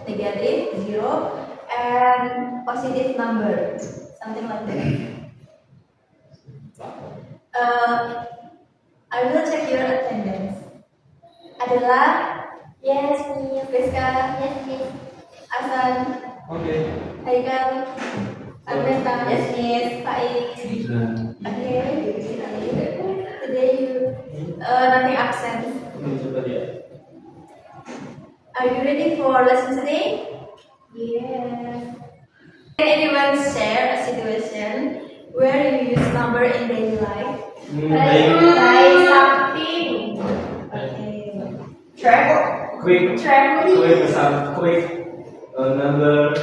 negative, 0, and positive number, something like that. Uh, I will check your attendance. Adela, Yes, Miss. Rizka, Yes, Miss. Asan, Okay. Haikal, Arneta, yes, Miss, Faik. Nah, Okay, today you nothing absent. ini coba lihat. Are you ready for lesson today? Yes. Can anyone share a situation where you use number in daily life? Like something. Okay. Travel. Quick Traveling. some quick number.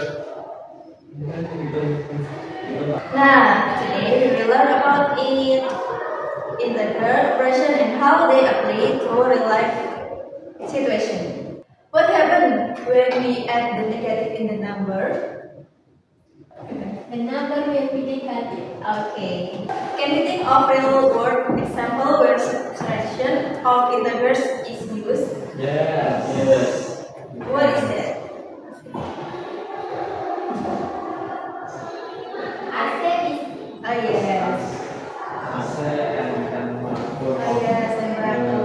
Now, today we will learn about it, integer, operation, and how they apply to real life situation. What happened when we add the negative in the number? The number will be negative. Okay. Can you think of real world example where subtraction of integers is used? Yes. What is that? I said it. Oh yes. Ase and Oh yes, and bracket.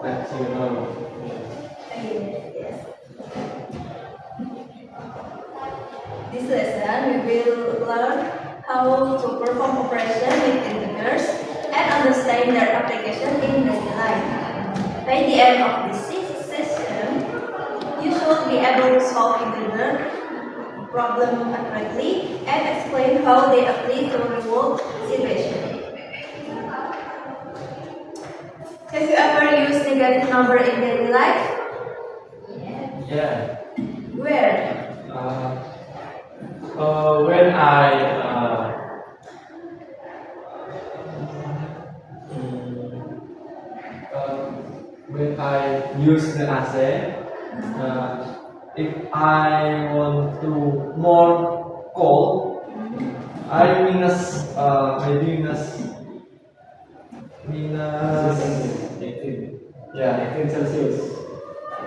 rational. Oh yes. This lesson we will learn how to perform operation with integers and understand their application in daily life. By the end of this session, you should be able to solve integer problem accurately and explain how they apply to real world situation. Have you ever used negative number in daily life? Yes. Yeah. Where? When I use the assay, if I want to more cold, I minus 18. Yeah, 18 Celsius.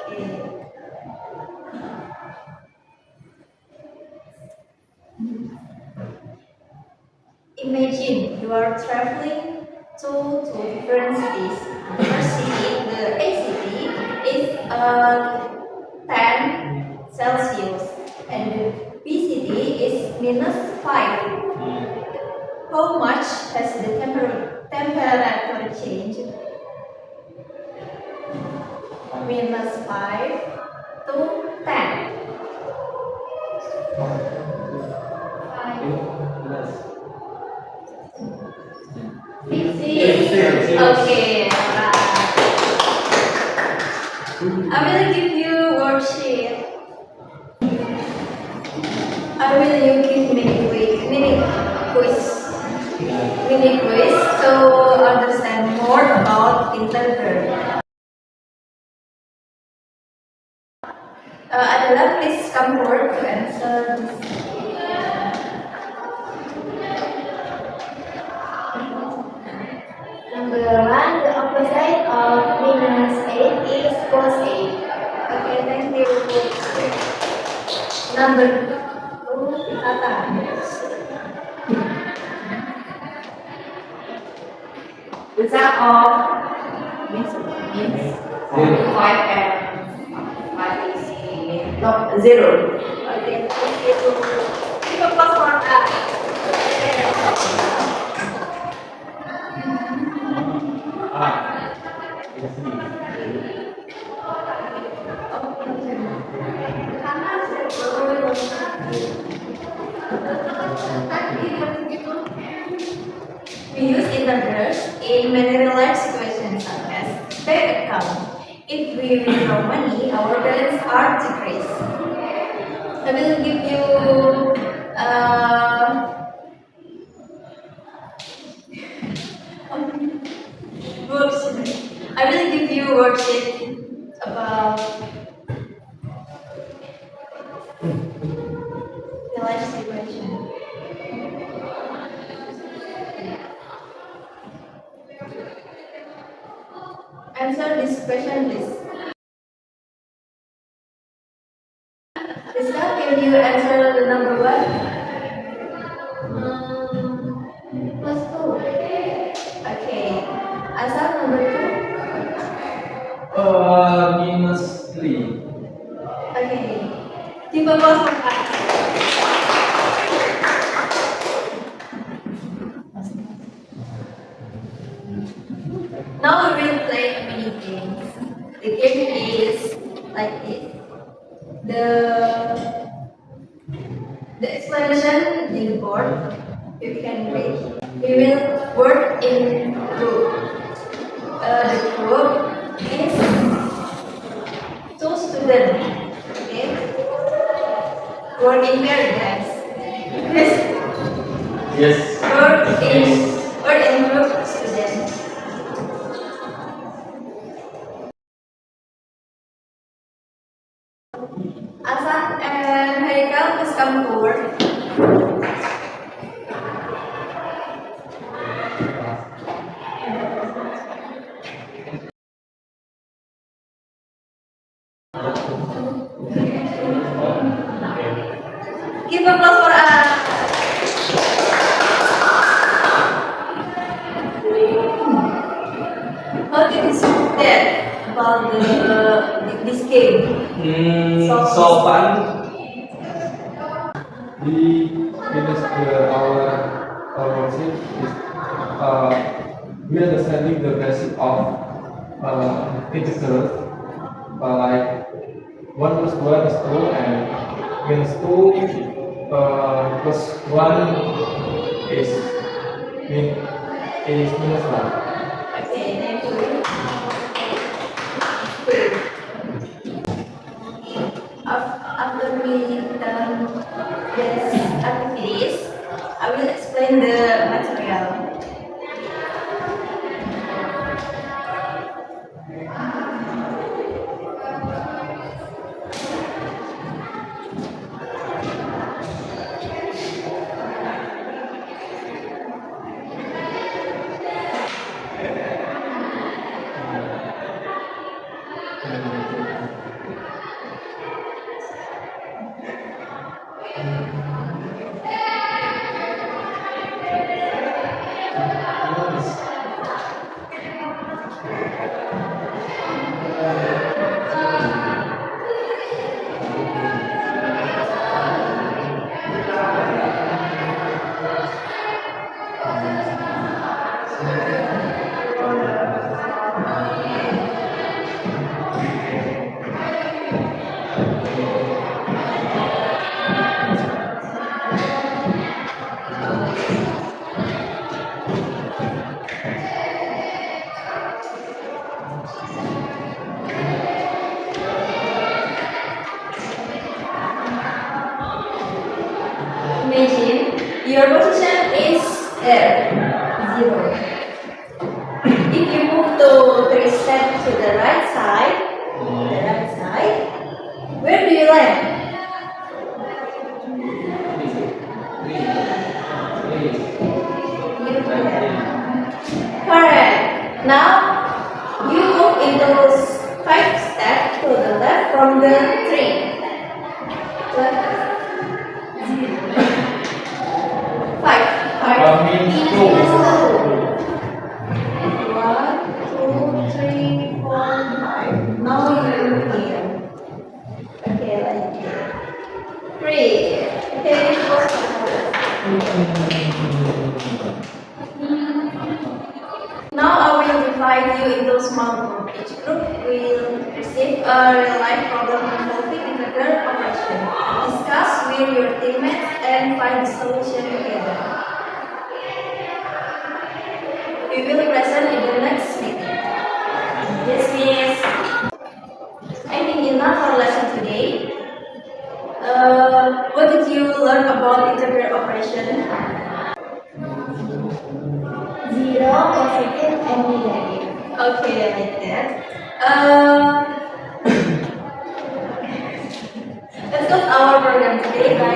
Okay. Imagine you are traveling to two different cities. The first city, the A city, is 10 Celsius, and the B city is -5. How much has the temperature changed? -5 to 10. Okay, alright. I will give you worksheet. I will you give mini quiz to understand more about integer. Adela, please come forward to answer this. Number 1, the opposite of -8 is +8. Okay, thank you. Number 2, Tata. The sum of means 5 and 5 is not 0. Okay, thank you. Give applause for that. We use integers in many real life situations such as bank account. If we withdraw money, our balance are decreased. I will give you worksheet. I will give you worksheet about the life situation. Answer this question, please. Iska, can you answer the number one? Plus 2. Okay. Asal number two? -3. Okay. Give applause for us. Now we will play a mini game. The game is like this. The explanation in the board you can read. We will work in group. The group is two students. Okay. Work in pair, guys. Yes. Yes. Work in group students. Asan and Haikal, please come forward. Give applause for us. How did you see that about this game? So fun. We finish our worksheet is we understanding the basic of integral like 1 plus 1 is 2 and minus 2 plus 1 is minus 1. Okay, thank you. After we done this activities, I will explain the material. Imagine your position is there, 0. If you move to 3 steps to the right side, where do you land? Correct. Now you move into 5 steps to the left from the 3. Five. Means Minus 2. 1, 2, 3, 4, 5. Now you're here. Okay, like here. 3. Okay, 4. Now I will divide you into small groups. Each group will receive a real-life problem involving integral operation. Discuss with your teammates and find the solution together. We will present in the next meeting. Yes, miss. I think enough for lesson today. What did you learn about integral operation? 0, positive, and negative. Okay, like that. Let's close our program today by